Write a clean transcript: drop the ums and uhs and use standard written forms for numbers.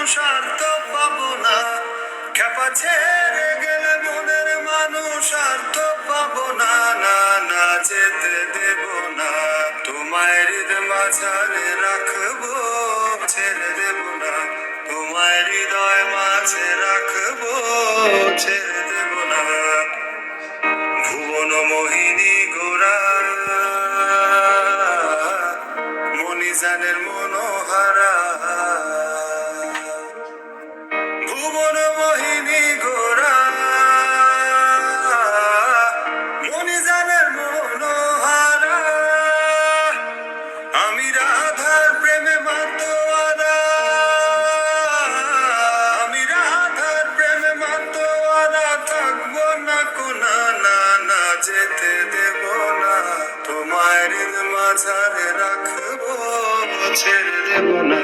মানুষ আর তো পাবো না, খেপা ছেড়ে গেলে মনের মানুষ আর তো পাবো না, না না যেতে দেব না, তোমায় হৃদয় মাঝারে রাখবো, ছেড়ে দেব না, তোমায় হৃদয় মাঝে রাখবো, ছেড়ে দেব না। ভুবন মোহিনী গোরা মনিজানের মনোহারা, ভুবন মোহিনী গোরা মনিজানের মনোহারা, আমি রাধার প্রেমে মাতোয়ারা, আমি রাধার প্রেমে মাতোয়ারা, থাকবো না কোনা, না না যেতে দেব না, তোমায় হৃদয় মাঝারে রাখবো, ছেড়ে দেব না।